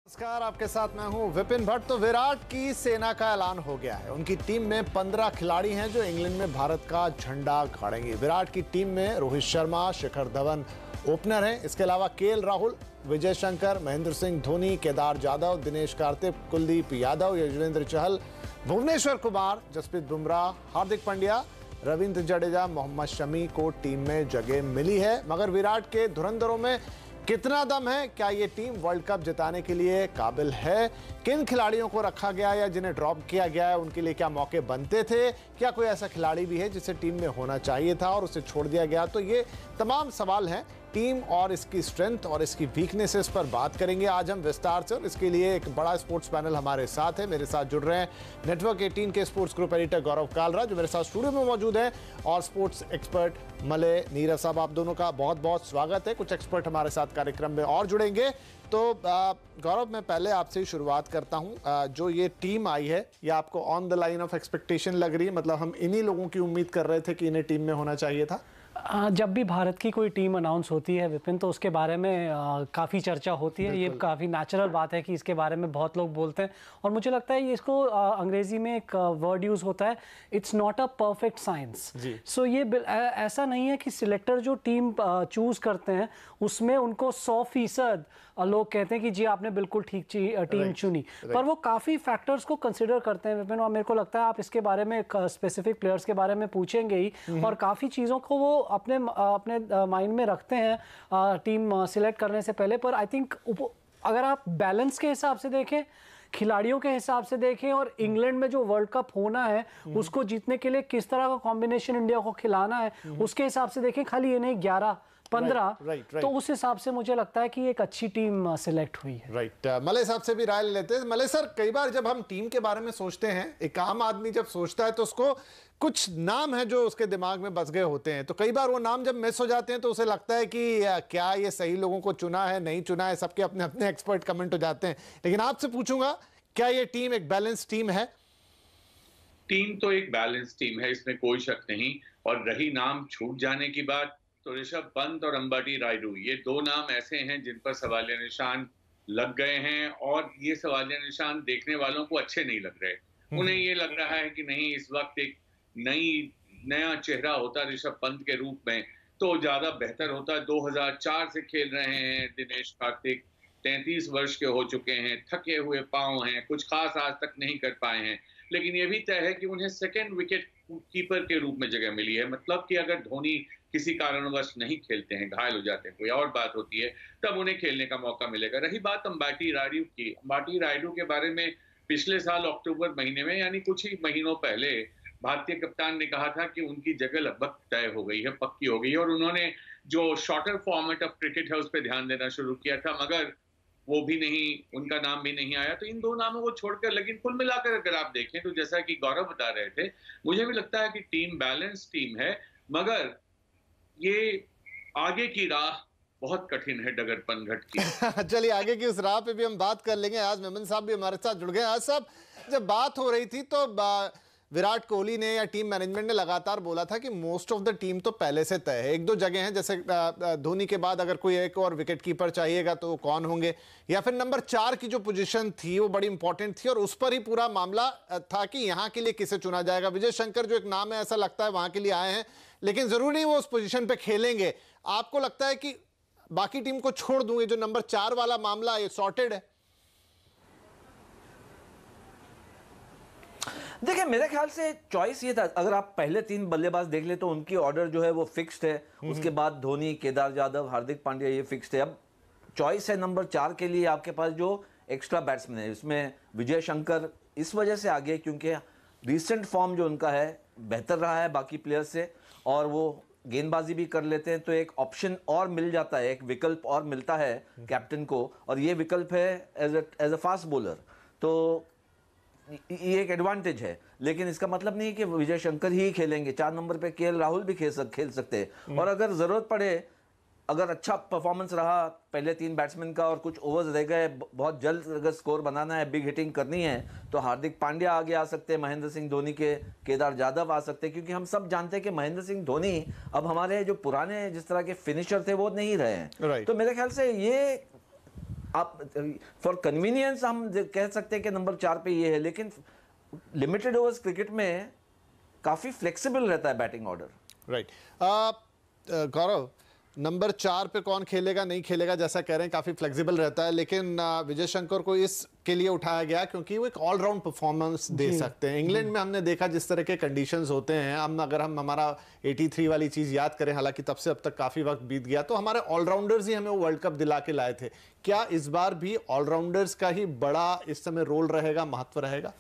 नमस्कार, आपके साथ मैं हूं विपिन भट्ट। तो विराट की सेना का ऐलान हो गया है। उनकी टीम में 15 खिलाड़ी हैं जो इंग्लैंड में भारत का झंडा गाड़ेंगे। विराट की टीम में रोहित शर्मा, शिखर धवन ओपनर हैं। इसके अलावा केएल राहुल, विजय शंकर, महेंद्र सिंह धोनी, केदार जाधव, दिनेश कार्तिक, कुलदीप यादव, युजवेंद्र चहल, भुवनेश्वर कुमार, जसप्रीत बुमराह, हार्दिक पांड्या, रविंद्र जडेजा, मोहम्मद शमी को टीम में जगह मिली है। मगर विराट के धुरंधरों में कितना दम है? क्या ये टीम वर्ल्ड कप जिताने के लिए काबिल है? किन खिलाड़ियों को रखा गया या जिन्हें ड्रॉप किया गया है, उनके लिए क्या मौके बनते थे? क्या कोई ऐसा खिलाड़ी भी है जिसे टीम में होना चाहिए था और उसे छोड़ दिया गया? तो ये तमाम सवाल हैं। टीम और इसकी स्ट्रेंथ और इसकी वीकनेसेस पर बात करेंगे आज हम विस्तार से, और इसके लिए एक बड़ा स्पोर्ट्स पैनल हमारे साथ है। मेरे साथ जुड़ रहे हैं नेटवर्क 18 के स्पोर्ट्स ग्रुप एडिटर गौरव कालरा, जो मेरे साथ स्टूडियो में मौजूद हैं, और स्पोर्ट्स एक्सपर्ट मलय नीरज साहब। आप दोनों का बहुत बहुत स्वागत है। कुछ एक्सपर्ट हमारे साथ कार्यक्रम में और जुड़ेंगे। तो गौरव, मैं पहले आपसे ही शुरुआत करता हूं। जो ये टीम आई है, ये आपको on the line of expectation लग रही है? मतलब हम इन्हीं लोगों की उम्मीद कर रहे थे कि इन्हें टीम में होना चाहिए था? जब भी भारत की कोई टीम अनाउंस होती है विपिन, तो उसके बारे में काफ़ी चर्चा होती है। ये काफ़ी नेचुरल बात है कि इसके बारे में बहुत लोग बोलते हैं, और मुझे लगता है ये इसको अंग्रेजी में एक वर्ड यूज़ होता है, it's not a perfect science. So ये ऐसा नहीं है कि सिलेक्टर जो टीम चूज़ करते हैं उसमें उनको 100% लोग कहते हैं कि जी आपने बिल्कुल ठीक टीम चुनी, पर वो काफ़ी फैक्टर्स को कंसिडर करते हैं विपिन। और मेरे को लगता है आप इसके बारे में स्पेसिफिक प्लेयर्स के बारे में पूछेंगे ही, और काफ़ी चीज़ों को वो अपने माइंड में रखते हैं टीम सिलेक्ट करने से पहले। पर आई थिंक अगर आप बैलेंस के हिसाब से देखें, खिलाड़ियों के हिसाब से देखें, और इंग्लैंड में जो वर्ल्ड कप होना है उसको जीतने के लिए किस तरह का कॉम्बिनेशन इंडिया को खिलाना है, उसके हिसाब से देखें, खाली ये नहीं 11-15, तो उस हिसाब से मुझे लगता है कि एक अच्छी टीम सिलेक्ट हुई है। मलय साहब से भी राय ले लेते हैं। मलय सर, कई बार जब हम टीम के बारे में सोचते हैं, एक आम आदमी जब सोचता है तो उसको कुछ नाम है जो उसके दिमाग में बस गए होते हैं। तो कई बार वो नाम जब मिस हो जाते हैं तो उसे लगता है कि क्या ये सही लोगों को चुना है, नहीं चुना है। सबके अपने अपने एक्सपर्ट कमेंट हो जाते हैं। लेकिन आपसे पूछूंगा, क्या ये टीम एक बैलेंस टीम है? टीम तो एक बैलेंस टीम है, इसमें कोई शक नहीं। और रही नाम छूट जाने की बात, तो ऋषभ पंत और अंबाटी रायडू, ये दो नाम ऐसे हैं जिन पर सवालिया निशान लग गए हैं, और ये सवालिया निशान देखने वालों को अच्छे नहीं लग रहे। उन्हें ये लग रहा है कि नहीं, इस वक्त एक नया चेहरा होता ऋषभ पंत के रूप में तो ज्यादा बेहतर होता। 2004 से खेल रहे हैं दिनेश कार्तिक, 33 वर्ष के हो चुके हैं, थके हुए पांव हैं, कुछ खास आज तक नहीं कर पाए हैं। लेकिन यह भी तय है कि उन्हें सेकंड विकेट कीपर के रूप में जगह मिली है। मतलब कि अगर धोनी किसी कारणवश नहीं खेलते हैं, घायल हो जाते हैं, कोई और बात होती है, तब उन्हें खेलने का मौका मिलेगा। रही बात अंबाटी रायडू की, अंबाटी रायडू के बारे में पिछले साल अक्टूबर महीने में, यानी कुछ ही महीनों पहले, भारतीय कप्तान ने कहा था कि उनकी जगह लगभग तय हो गई है, पक्की हो गई है, और उन्होंने जो शॉर्टर फॉर्मेट ऑफ क्रिकेट है उस पर ध्यान देना शुरू किया था, मगर वो भी नहीं, उनका नाम भी नहीं आया। तो इन दो नामों को छोड़कर, लेकिन कुल मिलाकर अगर आप देखें तो जैसा कि गौरव बता रहे थे, मुझे भी लगता है कि टीम बैलेंस टीम है, मगर ये आगे की राह बहुत कठिन है डगर पनघट की। चलिए, आगे की उस राह पे भी हम बात कर लेंगे। आज मेमन साहब भी हमारे साथ जुड़ गए। आज साहब, जब बात हो रही थी तो विराट कोहली ने या टीम मैनेजमेंट ने लगातार बोला था कि मोस्ट ऑफ द टीम तो पहले से तय है। एक दो जगह हैं, जैसे धोनी के बाद अगर कोई एक और विकेट कीपर चाहिएगा तो कौन होंगे, या फिर नंबर 4 की जो पोजीशन थी वो बड़ी इंपॉर्टेंट थी, और उस पर ही पूरा मामला था कि यहाँ के लिए किसे चुना जाएगा। विजय शंकर जो एक नाम है, ऐसा लगता है वहां के लिए आए हैं, लेकिन जरूरी नहीं वो उस पोजीशन पे खेलेंगे। आपको लगता है कि बाकी टीम को छोड़ दूंगे, जो नंबर 4 वाला मामला ये सॉर्टेड है? देखिए, मेरे ख्याल से चॉइस ये था, अगर आप पहले 3 बल्लेबाज देख ले तो उनकी ऑर्डर जो है वो फिक्स्ड है। उसके बाद धोनी, केदार जाधव, हार्दिक पांड्या, ये फिक्स्ड है। अब चॉइस है नंबर 4 के लिए आपके पास जो एक्स्ट्रा बैट्समैन है, इसमें विजय शंकर इस वजह से आगे क्योंकि रिसेंट फॉर्म जो उनका है बेहतर रहा है बाकी प्लेयर से, और वो गेंदबाजी भी कर लेते हैं, तो एक ऑप्शन और मिल जाता है, एक विकल्प और मिलता है कैप्टन को, और ये विकल्प है एज अ फास्ट बॉलर। तो ये एक एडवांटेज है। लेकिन इसका मतलब नहीं कि विजय शंकर ही खेलेंगे। 4 नंबर पे केएल राहुल भी खेल सकते हैं, और अगर जरूरत पड़े, अगर अच्छा परफॉर्मेंस रहा पहले 3 बैट्समैन का और कुछ ओवर्स रह गए, बहुत जल्द अगर स्कोर बनाना है, बिग हिटिंग करनी है, तो हार्दिक पांड्या आगे आ सकते हैं, महेंद्र सिंह धोनी के केदार जाधव आ सकते हैं, क्योंकि हम सब जानते हैं कि महेंद्र सिंह धोनी अब हमारे जो पुराने जिस तरह के फिनिशर थे वो नहीं रहे हैं। तो मेरे ख्याल से ये आप फॉर कन्वीनियंस हम कह सकते हैं कि नंबर 4 पे ये है, लेकिन लिमिटेड ओवर्स क्रिकेट में काफी फ्लेक्सिबल रहता है बैटिंग ऑर्डर। राइट। गौरव, नंबर 4 पे कौन खेलेगा नहीं खेलेगा जैसा कह रहे हैं काफी फ्लेक्सिबल रहता है, लेकिन विजय शंकर को इसके लिए उठाया गया क्योंकि वो एक ऑलराउंड परफॉर्मेंस दे सकते हैं। इंग्लैंड में हमने देखा जिस तरह के कंडीशंस होते हैं, अगर हम हमारा 83 वाली चीज याद करें, हालांकि तब से अब तक काफी वक्त बीत गया, तो हमारे ऑलराउंडर्स ही हमें वो वर्ल्ड कप दिला के लाए थे। क्या इस बार भी ऑलराउंडर्स का ही बड़ा इस समय रोल रहेगा, महत्व रहेगा?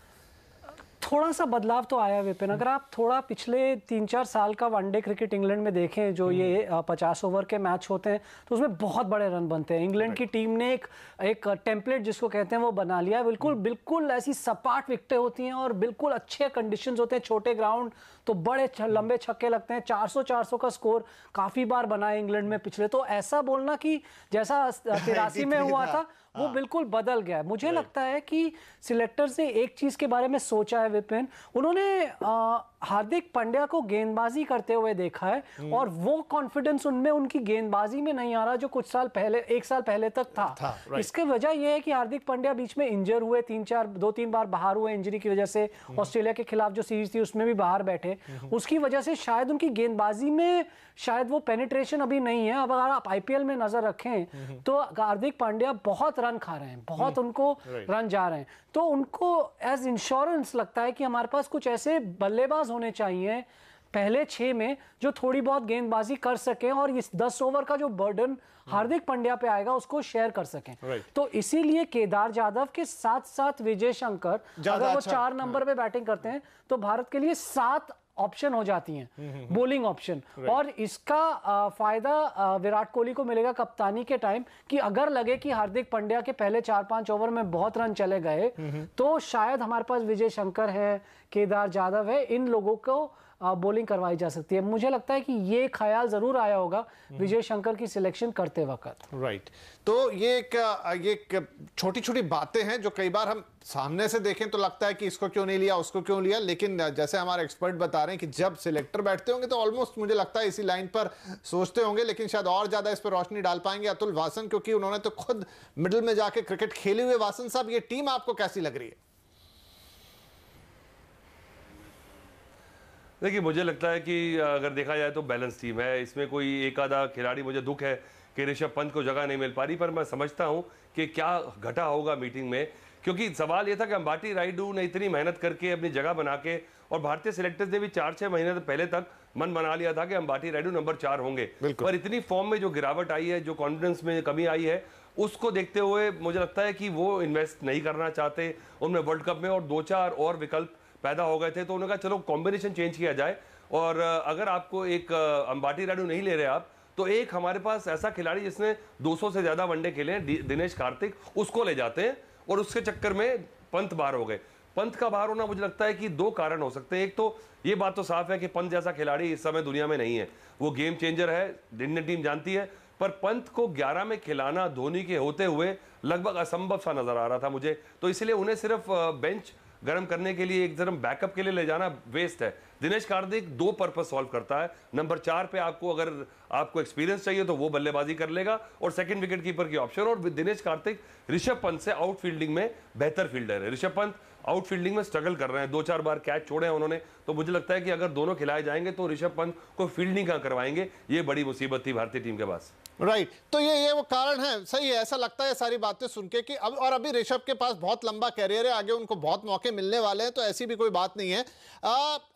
थोड़ा सा बदलाव तो आया विपिन। अगर आप थोड़ा पिछले 3-4 साल का वनडे क्रिकेट इंग्लैंड में देखें, जो ये 50 ओवर के मैच होते हैं, तो उसमें बहुत बड़े रन बनते हैं। इंग्लैंड की टीम ने एक टेम्पलेट जिसको कहते हैं वो बना लिया। बिल्कुल ऐसी सपाट विकेटें होती हैं और बिल्कुल अच्छे कंडीशंस होते हैं, छोटे ग्राउंड तो बड़े लंबे छक्के लगते हैं। 400 का स्कोर काफी बार बना है इंग्लैंड में पिछले। तो ऐसा बोलना कि जैसा 83 में हुआ था वो बिल्कुल बदल गया है। मुझे लगता है कि सिलेक्टर्स ने एक चीज के बारे में सोचा है विपिन, उन्होंने हार्दिक पांड्या को गेंदबाजी करते हुए देखा है और वो कॉन्फिडेंस उनमें उनकी गेंदबाजी में नहीं आ रहा जो कुछ साल पहले, 1 साल पहले तक था। इसकी वजह यह है कि हार्दिक पांड्या बीच में इंजर हुए, 2-3 बार बाहर हुए इंजरी की वजह से। ऑस्ट्रेलिया के खिलाफ जो सीरीज थी उसमें भी बाहर बैठे, उसकी वजह से शायद उनकी गेंदबाजी में शायद वो पेनिट्रेशन अभी नहीं है। अब अगर आप आईपीएल में नजर रखें तो हार्दिक पांड्या बहुत रन खा रहे हैं, बहुत उनको रन जा रहे हैं, तो उनको एज इंश्योरेंस लगता है कि हमारे पास कुछ ऐसे बल्लेबाज होने चाहिए पहले 6 में जो थोड़ी बहुत गेंदबाजी कर सकें और इस 10 ओवर का जो बर्डन हार्दिक पांड्या पे आएगा उसको शेयर कर सकें। तो इसीलिए केदार जाधव के साथ साथ विजय शंकर, अगर वो 4 नंबर पे बैटिंग करते हैं तो भारत के लिए 7 ऑप्शन हो जाती हैं, बॉलिंग ऑप्शन। और इसका फायदा विराट कोहली को मिलेगा कप्तानी के टाइम कि अगर लगे कि हार्दिक पांड्या के पहले 4-5 ओवर में बहुत रन चले गए तो शायद हमारे पास विजय शंकर है, केदार जाधव है, इन लोगों को बॉलिंग करवाई जा सकती है। मुझे लगता है कि ये ख्याल जरूर आया होगा विजय शंकर की सिलेक्शन करते वक्त। राइट। तो ये एक छोटी छोटी बातें हैं जो कई बार हम सामने से देखें तो लगता है कि इसको क्यों नहीं लिया, उसको क्यों लिया, लेकिन जैसे हमारे एक्सपर्ट बता रहे हैं कि जब सिलेक्टर बैठते होंगे तो ऑलमोस्ट मुझे लगता है इसी लाइन पर सोचते होंगे, लेकिन शायद और ज्यादा इस पर रोशनी डाल पाएंगे अतुल वासन, क्योंकि उन्होंने तो खुद मिडिल में जाके क्रिकेट खेले हुए। वासन साहब, ये टीम आपको कैसी लग रही है? देखिए, मुझे लगता है कि अगर देखा जाए तो बैलेंस टीम है। इसमें कोई एक आधा खिलाड़ी, मुझे दुख है कि ऋषभ पंत को जगह नहीं मिल पा रही, पर मैं समझता हूं कि क्या घटा होगा मीटिंग में, क्योंकि सवाल यह था कि अंबाटी रायडू ने इतनी मेहनत करके अपनी जगह बना के, और भारतीय सिलेक्टर्स ने भी 4-6 महीने पहले तक मन बना लिया था कि अंबाटी रायडू नंबर 4 होंगे, पर इतनी फॉर्म में जो गिरावट आई है, जो कॉन्फिडेंस में कमी आई है, उसको देखते हुए मुझे लगता है कि वो इन्वेस्ट नहीं करना चाहते उनमें वर्ल्ड कप में, और 2-4 और विकल्प पैदा हो गए थे, तो उन्होंने कहा चलो कॉम्बिनेशन चेंज किया जाए। और अगर आपको एक अंबाटी रायडू नहीं ले रहे आप, तो एक हमारे पास ऐसा खिलाड़ी जिसने 200 से ज्यादा वनडे खेले हैं, दिनेश कार्तिक, उसको ले जाते हैं, और उसके चक्कर में पंत बाहर हो गए। पंत का बाहर होना मुझे लगता है कि 2 कारण हो सकते हैं। एक तो ये बात तो साफ है कि पंत जैसा खिलाड़ी इस समय दुनिया में नहीं है, वो गेम चेंजर है, इंडियन टीम जानती है, पर पंत को 11 में खिलाना धोनी के होते हुए लगभग असंभव सा नजर आ रहा था मुझे, तो इसलिए उन्हें सिर्फ बेंच गर्म करने के लिए, एक तरह बैकअप के लिए ले जाना वेस्ट है। दिनेश कार्तिक 2 पर्पस सॉल्व करता है। नंबर 4 पे आपको अगर आपको एक्सपीरियंस चाहिए तो वो बल्लेबाजी कर लेगा, और सेकंड विकेट कीपर की ऑप्शन। और दिनेश कार्तिक ऋषभ पंत से आउटफील्डिंग में बेहतर फील्डर है। ऋषभ पंत आउटफील्डिंग में स्ट्रगल कर रहे हैं, 2-4 बार कैच छोड़े हैं उन्होंने, तो मुझे लगता है कि अगर दोनों खिलाए जाएंगे तो ऋषभ पंत को फील्डिंग कहां करवाएंगे, ये बड़ी मुसीबत थी भारतीय टीम के पास। राइट। तो ये वो कारण है, सही है, ऐसा लगता है सारी बातें सुन के कि अभी ऋषभ के पास बहुत लंबा कैरियर है, आगे उनको बहुत मौके मिलने वाले हैं, तो ऐसी भी कोई बात नहीं है।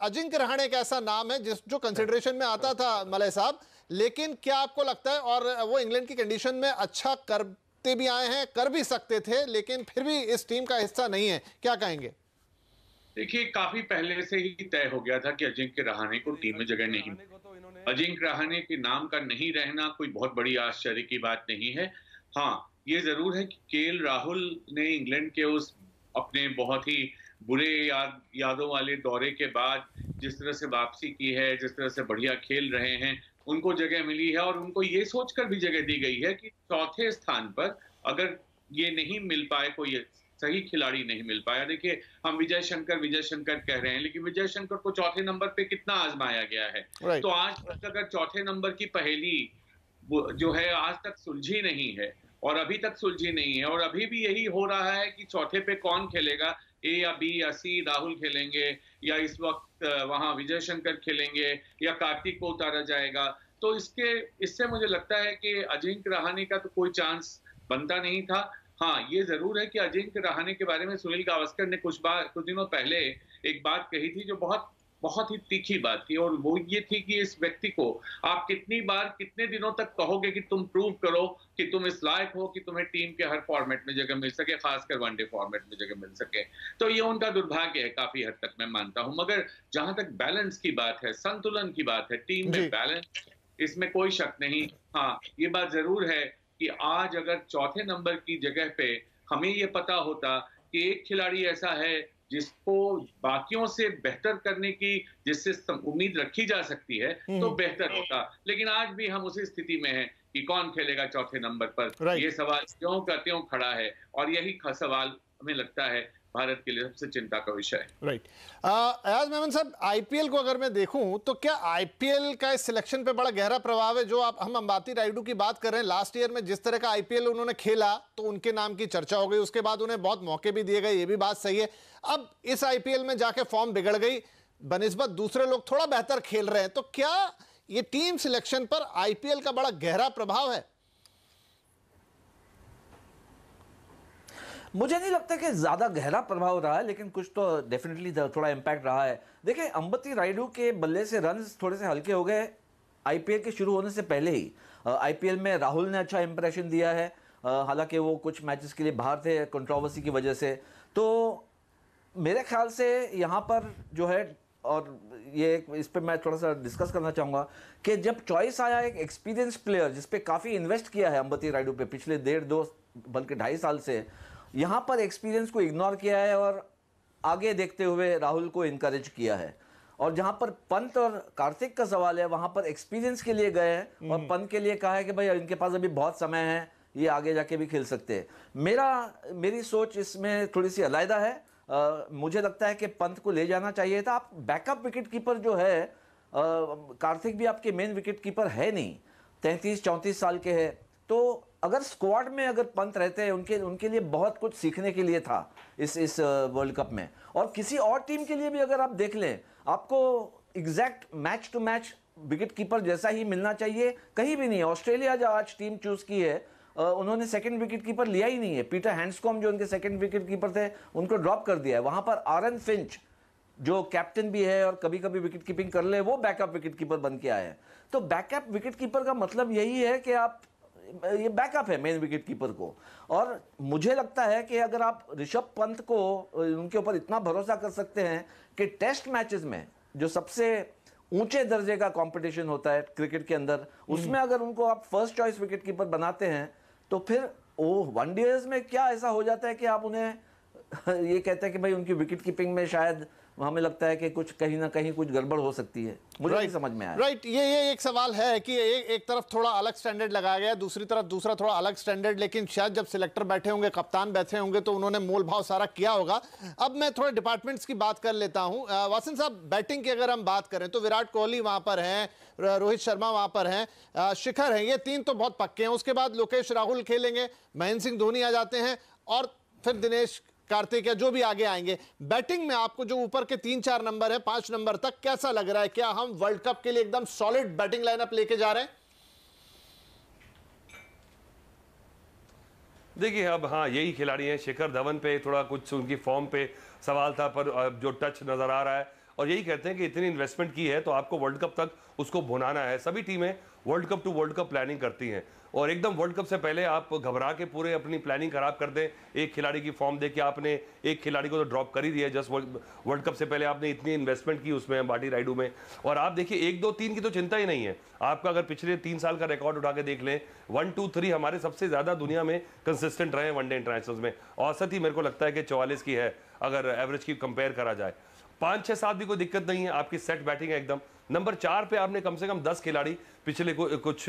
अजिंक्य रहाणे एक ऐसा नाम है जो कंसिडरेशन में आता था मलय साहब, लेकिन क्या आपको लगता है, और वो इंग्लैंड की कंडीशन में अच्छा करते भी आए हैं, कर भी सकते थे, लेकिन फिर भी इस टीम का हिस्सा नहीं है, क्या कहेंगे? देखिए, काफी पहले से ही तय हो गया था कि अजिंक्य रहाणे को टीम में जगह नहीं, अजिंक्य रहाणे के नाम का नहीं रहना कोई बहुत बड़ी आश्चर्य की बात नहीं है। हाँ, ये जरूर है कि केएल राहुल ने इंग्लैंड के उस अपने बहुत ही बुरे यादों वाले दौरे के बाद जिस तरह से वापसी की है, जिस तरह से बढ़िया खेल रहे हैं, उनको जगह मिली है, और उनको ये सोचकर भी जगह दी गई है कि चौथे स्थान पर अगर ये नहीं मिल पाए, कोई सही खिलाड़ी नहीं मिल पाया। देखिए, हम विजय शंकर कह रहे हैं, लेकिन विजय शंकर को चौथे नंबर पे कितना आजमाया गया है। तो आज तक अगर चौथे नंबर की पहेली जो है आज तक सुलझी नहीं है, और अभी तक सुलझी नहीं है। और अभी भी यही हो रहा है कि चौथे पे कौन खेलेगा, ए या बी या सी, राहुल खेलेंगे या इस वक्त वहां विजय शंकर खेलेंगे या कार्तिक को उतारा जाएगा। तो इससे मुझे लगता है कि अजिंक्य रहाणे का तो कोई चांस बनता नहीं था। हाँ, ये जरूर है कि अजिंक्य रहाणे के बारे में सुनील गावस्कर ने कुछ दिनों पहले एक बात कही थी जो बहुत ही तीखी बात थी, और वो ये थी कि इस व्यक्ति को आप कितनी बार कितने दिनों तक कहोगे कि तुम प्रूव करो कि तुम इस लायक हो कि तुम्हें टीम के हर फॉर्मेट में जगह मिल सके, खासकर वनडे फॉर्मेट में जगह मिल सके। तो ये उनका दुर्भाग्य है काफी हद तक, मैं मानता हूं। मगर जहां तक बैलेंस की बात है, संतुलन की बात है, टीम में बैलेंस, इसमें कोई शक नहीं। हाँ, ये बात जरूर है कि आज अगर चौथे नंबर की जगह पे हमें ये पता होता कि एक खिलाड़ी ऐसा है जिसको बाकियों से बेहतर करने की जिससे उम्मीद रखी जा सकती है, तो बेहतर होता। लेकिन आज भी हम उसी स्थिति में हैं कि कौन खेलेगा चौथे नंबर पर। ये सवाल त्यों का त्यों खड़ा है, और यही सवाल हमें लगता है भारत के लिए सबसे चिंता का विषय है। राइट। अयाज मेमन साहब, आईपीएल को अगर मैं देखूं तो क्या आईपीएल का इस सिलेक्शन पे बड़ा गहरा प्रभाव है? जो हम अंबाती रायडू की बात कर रहे हैं, लास्ट ईयर में जिस तरह का आईपीएल उन्होंने खेला तो उनके नाम की चर्चा हो गई, उसके बाद उन्हें बहुत मौके भी दिए गए, ये भी बात सही है। अब इस आईपीएल में जाके फॉर्म बिगड़ गई, बनिस्बत दूसरे लोग थोड़ा बेहतर खेल रहे हैं, तो क्या ये टीम सिलेक्शन पर आईपीएल का बड़ा गहरा प्रभाव है? मुझे नहीं लगता कि ज़्यादा गहरा प्रभाव रहा है, लेकिन कुछ तो डेफिनेटली थोड़ा इम्पैक्ट रहा है। देखिए, अंबती रायडू के बल्ले से रन्स थोड़े से हल्के हो गए आईपीएल के शुरू होने से पहले ही। आईपीएल में राहुल ने अच्छा इंप्रेशन दिया है, हालांकि वो कुछ मैचेस के लिए बाहर थे कंट्रोवर्सी की वजह से। तो मेरे ख्याल से यहाँ पर जो है, और ये इस पर मैं थोड़ा सा डिस्कस करना चाहूँगा कि जब चॉइस आया एक एक्सपीरियंस प्लेयर जिस पे काफ़ी इन्वेस्ट किया है अंबती रायडू पे पिछले 1.5-2 बल्कि 2.5 साल से, यहाँ पर एक्सपीरियंस को इग्नोर किया है और आगे देखते हुए राहुल को इनकरेज किया है। और जहाँ पर पंत और कार्तिक का सवाल है, वहाँ पर एक्सपीरियंस के लिए गए हैं और पंत के लिए कहा है कि भाई इनके पास अभी बहुत समय है, ये आगे जाके भी खेल सकते हैं। मेरी सोच इसमें थोड़ी सी अलग है। मुझे लगता है कि पंत को ले जाना चाहिए था। आप बैकअप विकेट कीपर जो है, कार्तिक भी आपके मेन विकेट कीपर है नहीं, 33-34 साल के हैं। तो अगर स्क्वाड में अगर पंत रहते हैं, उनके लिए बहुत कुछ सीखने के लिए था इस वर्ल्ड कप में। और किसी और टीम के लिए भी अगर आप देख लें, आपको exact match to match wicket keeper जैसा ही मिलना चाहिए, कहीं भी नहीं। ऑस्ट्रेलिया जो आज टीम चूज की है, उन्होंने सेकंड विकेट कीपर लिया ही नहीं है। पीटर हैंड्सकॉम्ब जो उनके सेकंड विकेट कीपर थे, उनको ड्रॉप कर दिया है। वहां पर आरन फिंच जो कैप्टन भी है और कभी कभी विकेट कीपिंग कर ले, वो बैकअप विकेट कीपर बन के आए हैं। तो बैकअप विकेट कीपर का मतलब यही है कि आप, ये बैकअप है मेन विकेट कीपर को। और मुझे लगता है कि अगर आप ऋषभ पंत को, उनके ऊपर इतना भरोसा कर सकते हैं कि टेस्ट मैचेस में जो सबसे ऊंचे दर्जे का कंपटीशन होता है क्रिकेट के अंदर, उसमें अगर उनको आप फर्स्ट चॉइस विकेट कीपर बनाते हैं, तो फिर वनडेज में क्या ऐसा हो जाता है कि आप उन्हें ये कहते हैं कि भाई उनकी विकेट कीपिंग में शायद हमें लगता है कि कुछ कहीं ना कहीं कुछ गड़बड़ हो सकती है। मुझे नहीं समझ में आया। राइट, ये एक सवाल है कि एक तरफ थोड़ा अलग स्टैंडर्ड लगाया गया, दूसरी तरफ दूसरा थोड़ा अलग स्टैंडर्ड, लेकिन शायद जब सिलेक्टर बैठे होंगे, कप्तान बैठे होंगे, तो उन्होंने मोल भाव सारा किया होगा। अब मैं थोड़े डिपार्टमेंट्स की बात कर लेता हूं। वासन साहब, बैटिंग की अगर हम बात करें तो विराट कोहली वहां पर हैं, रोहित शर्मा वहां पर हैं, शिखर हैं, ये तीन तो बहुत पक्के हैं। उसके बाद लोकेश राहुल खेलेंगे, महेंद्र सिंह धोनी आ जाते हैं, और फिर दिनेश कार्तिक या जो भी आगे आएंगे। बैटिंग में आपको जो ऊपर के 3-4 नंबर है, 5 नंबर तक, कैसा लग रहा है? क्या हम वर्ल्ड कप के लिए एकदम सॉलिड बैटिंग लाइनअप लेके जा रहे हैं? देखिए, अब हाँ, यही खिलाड़ी हैं। शिखर धवन पे थोड़ा कुछ उनकी फॉर्म पे सवाल था, पर जो टच नजर आ रहा है, और यही कहते हैं कि इतनी इन्वेस्टमेंट की है तो आपको वर्ल्ड कप तक उसको भुनाना है। सभी टीमें world cup to world cup planning करती हैं, और एकदम वर्ल्ड कप से पहले आप घबरा के पूरे अपनी प्लानिंग खराब कर दें। एक खिलाड़ी की फॉर्म देख के आपने एक खिलाड़ी को तो ड्रॉप कर ही दिया। जस्ट वर्ल्ड कप से पहले आपने इतनी इन्वेस्टमेंट की उसमें, अंबाती रायडू में। और आप देखिए, 1, 2, 3 की तो चिंता ही नहीं है आपका। अगर पिछले 3 साल का रिकॉर्ड उठा के देख लें, 1, 2, 3 हमारे सबसे ज्यादा दुनिया में कंसिस्टेंट रहे वनडे इंटरनेशनल्स में। औसत ही मेरे को लगता है कि 44 की है अगर एवरेज की कंपेयर करा जाए। 5, 6, 7 भी कोई दिक्कत नहीं है, आपकी सेट बैटिंग है एकदम। नंबर 4 पे आपने कम से कम 10 खिलाड़ी पिछले कुछ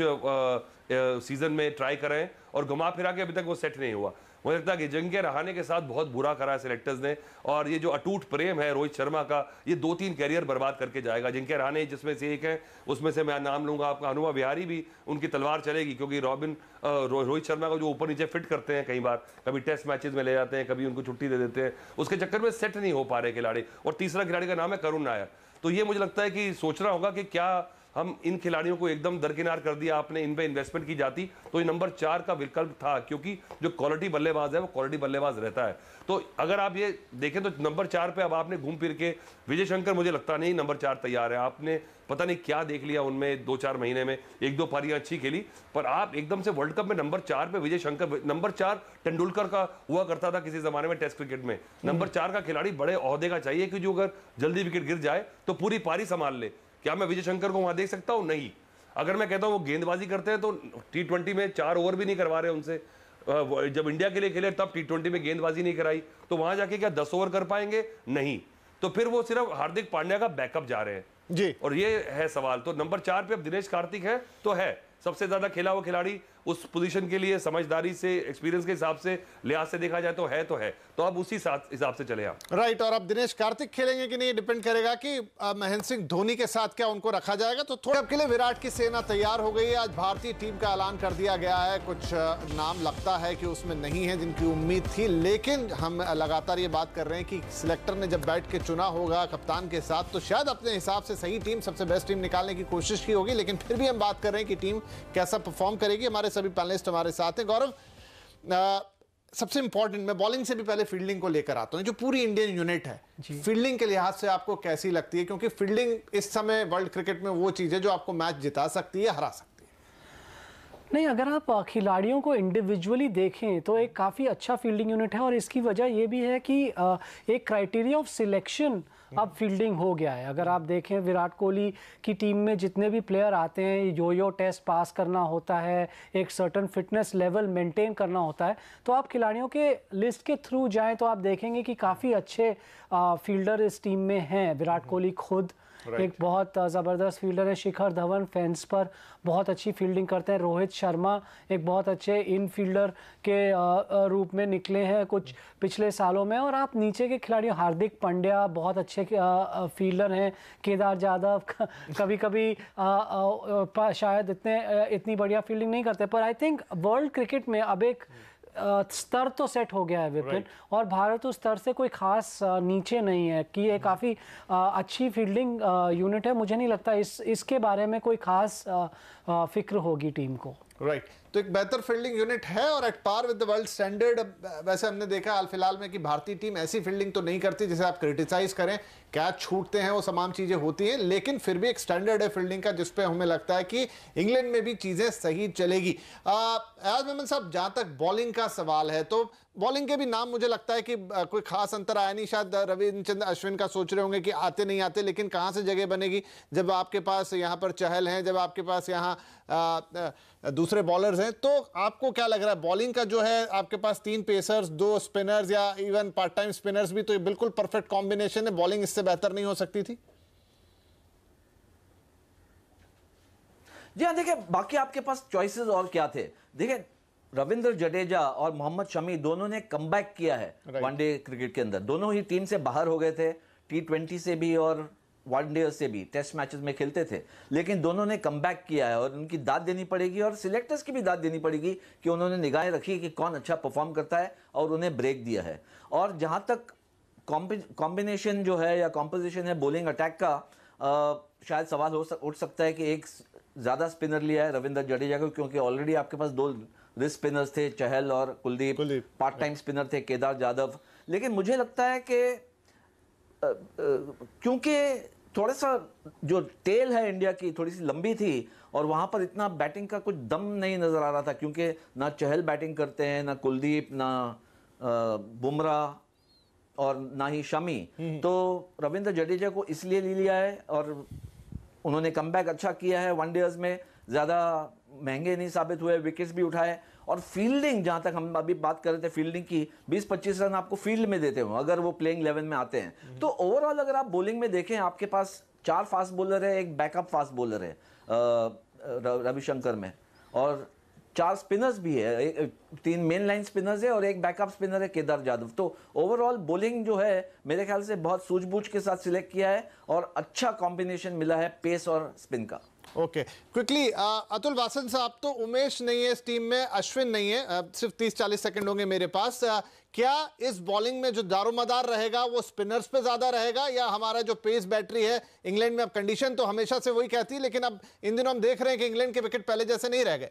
सीजन में ट्राई करे हैं और घुमा फिरा के अभी तक वो सेट नहीं हुआ। मुझे लगता है कि अजिंक्य रहाणे के साथ बहुत बुरा करा है सिलेक्टर्स ने, और ये जो अटूट प्रेम है रोहित शर्मा का, ये 2-3 कैरियर बर्बाद करके जाएगा। अजिंक्य रहाणे जिसमें से एक है, उसमें से मैं नाम लूंगा आपका हनुमा विहारी भी, उनकी तलवार चलेगी, क्योंकि रोहित शर्मा को जो ऊपर नीचे फिट करते हैं, कई बार कभी टेस्ट मैचेस में ले जाते हैं, कभी उनको छुट्टी दे देते हैं, उसके चक्कर में सेट नहीं हो पा रहे खिलाड़ी। और तीसरा खिलाड़ी का नाम है करुण नायर। तो ये मुझे लगता है कि सोचना होगा कि क्या हम इन खिलाड़ियों को एकदम दरकिनार कर दिया आपने, इन पे इन्वेस्टमेंट की जाती तो ये नंबर 4 का विकल्प था, क्योंकि जो क्वालिटी बल्लेबाज है वो क्वालिटी बल्लेबाज रहता है। तो अगर आप ये देखें तो नंबर 4 पे अब आपने घूम फिर के विजय शंकर, मुझे लगता नहीं नंबर 4 तैयार है। आपने पता नहीं क्या देख लिया उनमें 2-4 महीने में, 1-2 पारियां अच्छी खेली, पर आप एकदम से वर्ल्ड कप में नंबर 4 पे विजय शंकर, नंबर 4 तेंदुलकर का हुआ करता था किसी जमाने में टेस्ट क्रिकेट में। नंबर 4 का खिलाड़ी बड़े ओहदे का चाहिए कि जो अगर जल्दी विकेट गिर जाए तो पूरी पारी संभाल ले। क्या मैं विजय शंकर को वहां देख सकता हूं? नहीं। अगर मैं कहता हूं वो गेंदबाजी करते हैं तो T20 में 4 ओवर भी नहीं करवा रहे उनसे। जब इंडिया के लिए खेले तब T20 में गेंदबाजी नहीं कराई, तो वहां जाके क्या 10 ओवर कर पाएंगे? नहीं। तो फिर वो सिर्फ हार्दिक पांड्या का बैकअप जा रहे हैं जी। और ये है सवाल। तो नंबर 4 पे अब दिनेश कार्तिक है, तो है सबसे ज्यादा खेला हुआ खिलाड़ी उस पोजीशन के लिए, समझदारी से, एक्सपीरियंस के हिसाब से, लिहाज से देखा जाए तो है। तो अब उसी हिसाब से चले आप। राइट। और अब दिनेश कार्तिक खेलेंगे कि नहीं, डिपेंड करेगा कि महेंद्र सिंह धोनी के साथ क्या उनको रखा जाएगा। तो थोड़ा के लिए विराट की सेना तैयार हो गई है। आज भारतीय टीम का ऐलान कर दिया गया है। कुछ नाम लगता है कि उसमें नहीं है जिनकी उम्मीद थी, लेकिन हम लगातार ये बात कर रहे हैं कि सिलेक्टर ने जब बैठ के चुना होगा कप्तान के साथ, तो शायद अपने हिसाब से सही टीम, सबसे बेस्ट टीम निकालने की कोशिश की होगी। लेकिन फिर भी हम बात कर रहे हैं कि टीम कैसा परफॉर्म करेगी। हमारे सभी पैनलिस्ट हमारे साथ हैं। गौरव, सबसे इंपॉर्टेंट, मैं बॉलिंग से भी पहले फील्डिंग को लेकर आता हूं। जो पूरी इंडियन यूनिट है, फील्डिंग के लिहाज से आपको कैसी लगती है? क्योंकि फील्डिंग इस समय वर्ल्ड क्रिकेट में वो चीज है जो आपको मैच जिता सकती है, हरा सकती है। नहीं, अगर आप खिलाड़ियों को इंडिविजुअली देखें तो एक काफ़ी अच्छा फील्डिंग यूनिट है, और इसकी वजह ये भी है कि एक क्राइटेरिया ऑफ सिलेक्शन अब फील्डिंग हो गया है। अगर आप देखें विराट कोहली की टीम में जितने भी प्लेयर आते हैं, यो टेस्ट पास करना होता है, एक सर्टन फिटनेस लेवल मेंटेन करना होता है, तो आप खिलाड़ियों के लिस्ट के थ्रू जाएं तो आप देखेंगे कि काफ़ी अच्छे फील्डर इस टीम में हैं। विराट कोहली खुद एक बहुत ज़बरदस्त फील्डर है। शिखर धवन फेंस पर बहुत अच्छी फील्डिंग करते हैं। रोहित शर्मा एक बहुत अच्छे इन फील्डर के रूप में निकले हैं कुछ पिछले सालों में। और आप नीचे के खिलाड़ियों, हार्दिक पांड्या बहुत अच्छे फील्डर हैं। केदार जाधव कभी कभी शायद इतनी बढ़िया फील्डिंग नहीं करते, पर आई थिंक वर्ल्ड क्रिकेट में अब एक स्तर तो सेट हो गया है विपिन, और भारत उस स्तर से कोई खास नीचे नहीं है कि ये काफ़ी अच्छी फील्डिंग यूनिट है। मुझे नहीं लगता इसके बारे में कोई खास फिक्र होगी टीम को। राइट। तो एक बेहतर फील्डिंग यूनिट है और at par with the world standard. वैसे हमने देखा हाल फिलहाल में कि भारतीय टीम ऐसी फील्डिंग तो नहीं करती जिसे आप क्रिटिसाइज करें, कैच छूटते हैं, वो तमाम चीजें होती हैं, लेकिन फिर भी एक स्टैंडर्ड है फील्डिंग का जिस पे हमें लगता है कि इंग्लैंड में भी चीजें सही चलेगी। एयाज मेमन साहब, जहां तक बॉलिंग का सवाल है तो बॉलिंग के भी नाम मुझे लगता है कि कोई खास अंतर आया नहीं। शायद रविचंद्र अश्विन का सोच रहे होंगे कि आते नहीं आते, लेकिन कहां से जगह बनेगी जब आपके पास यहां पर चहल हैं, जब आपके पास यहां दूसरे बॉलर्स हैं। तो आपको क्या लग रहा है बॉलिंग का जो है, आपके पास 3 पेसर्स, 2 स्पिनर्स या इवन पार्ट टाइम स्पिनर्स भी, तो ये बिल्कुल परफेक्ट कॉम्बिनेशन है। बॉलिंग इससे बेहतर नहीं हो सकती थी? जी हाँ, देखिए बाकी आपके पास चॉइसेस और क्या थे। देखिए रविंद्र जडेजा और मोहम्मद शमी दोनों ने कमबैक किया है वनडे क्रिकेट के अंदर। दोनों ही टीम से बाहर हो गए थे, T20 से भी और वनडे से भी, टेस्ट मैचेस में खेलते थे, लेकिन दोनों ने कमबैक किया है और उनकी दाद देनी पड़ेगी और सिलेक्टर्स की भी दाद देनी पड़ेगी कि उन्होंने निगाहें रखी कि कौन अच्छा परफॉर्म करता है और उन्हें ब्रेक दिया है। और जहां तक कॉम्बिनेशन जो है या कॉम्पोजिशन है बॉलिंग अटैक का, शायद सवाल उठ सकता है कि एक ज़्यादा स्पिनर लिया है रविंद्र जडेजा को, क्योंकि ऑलरेडी आपके पास 2 रिस्ट स्पिनर्स थे, चहल और कुलदीप। पार्ट टाइम स्पिनर थे केदार जाधव। लेकिन मुझे लगता है कि क्योंकि थोड़ा सा जो टेल है इंडिया की थोड़ी सी लंबी थी और वहां पर इतना बैटिंग का कुछ दम नहीं नजर आ रहा था, क्योंकि ना चहल बैटिंग करते हैं, ना कुलदीप, ना बुमराह और ना ही शमी। तो रविंद्र जडेजा को इसलिए ले लिया है और उन्होंने कमबैक अच्छा किया है। वनडेज में ज़्यादा महंगे नहीं साबित हुए, विकेट्स भी उठाए। और फील्डिंग, जहां तक हम अभी बात कर रहे थे फील्डिंग की, 20-25 रन आपको फील्ड में देते हो अगर वो प्लेइंग 11 में आते हैं। तो ओवरऑल अगर आप बॉलिंग में देखें, आपके पास 4 फास्ट बॉलर है, एक बैकअप फास्ट बॉलर है रविशंकर में, और 4 स्पिनर्स भी है, 3 मेन लाइन स्पिनर्स है और एक बैकअप स्पिनर है केदार जाधव। तो ओवरऑल बॉलिंग जो है मेरे ख्याल से बहुत सूझबूझ के साथ सिलेक्ट किया है और अच्छा कॉम्बिनेशन मिला है पेस और स्पिन का। ओके, क्विकली अतुल वासन साहब, तो उमेश नहीं है इस टीम में, अश्विन नहीं है, सिर्फ 30-40 सेकंड होंगे मेरे पास। क्या इस बॉलिंग में जो दारोमदार रहेगा वो स्पिनर्स पे ज्यादा रहेगा, या हमारा जो पेस बैटरी है इंग्लैंड में, अब कंडीशन तो हमेशा से वही कहती है, लेकिन अब इन दिनों हम देख रहे हैं कि इंग्लैंड के विकेट पहले जैसे नहीं रह गए।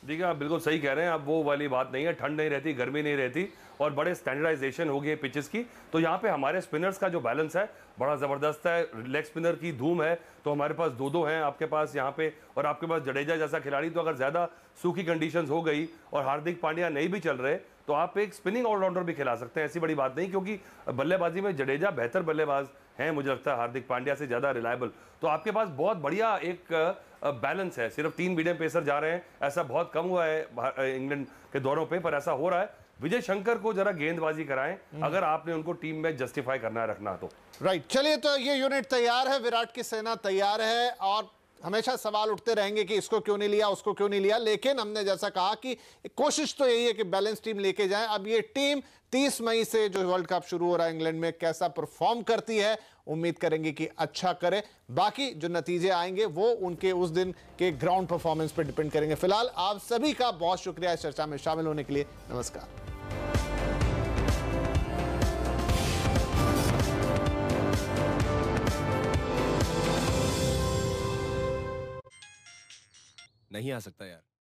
देखिए, आप बिल्कुल सही कह रहे हैं। अब वो वाली बात नहीं है, ठंड नहीं रहती, गर्मी नहीं रहती और बड़े स्टैंडर्डाइजेशन हो गई है पिचेस की। तो यहाँ पे हमारे स्पिनर्स का जो बैलेंस है बड़ा ज़बरदस्त है। लेग स्पिनर की धूम है, तो हमारे पास 2-2 हैं आपके पास यहाँ पे, और आपके पास जडेजा जैसा खिलाड़ी। तो अगर ज़्यादा सूखी कंडीशंस हो गई और हार्दिक पांड्या नहीं भी चल रहे, तो आप एक स्पिनिंग ऑलराउंडर भी खिला सकते हैं, ऐसी बड़ी बात नहीं। क्योंकि बल्लेबाजी में जडेजा बेहतर बल्लेबाज हैं, मुझे लगता है हार्दिक पांड्या से ज़्यादा रिलायबल। तो आपके पास बहुत बढ़िया एक बैलेंस है। सिर्फ 3 मीडियम पेसर जा रहे हैं, ऐसा बहुत कम हुआ है इंग्लैंड के दौरों पे, पर ऐसा हो रहा है। विजय शंकर को जरा गेंदबाजी कराएं, अगर आपने उनको टीम में जस्टिफाई करना है, रखना तो। राइट, चलिए, तो ये यूनिट तैयार है, विराट की सेना तैयार है, और हमेशा सवाल उठते रहेंगे कि इसको क्यों नहीं लिया, उसको क्यों नहीं लिया, लेकिन हमने जैसा कहा कि कोशिश तो यही है कि बैलेंस टीम लेके जाएं। अब ये टीम 30 मई से जो वर्ल्ड कप शुरू हो रहा है इंग्लैंड में, कैसा परफॉर्म करती है, उम्मीद करेंगे कि अच्छा करे। बाकी जो नतीजे आएंगे वो उनके उस दिन के ग्राउंड परफॉर्मेंस पर डिपेंड करेंगे। फिलहाल आप सभी का बहुत शुक्रिया इस चर्चा में शामिल होने के लिए। नमस्कार। नहीं आ सकता यार।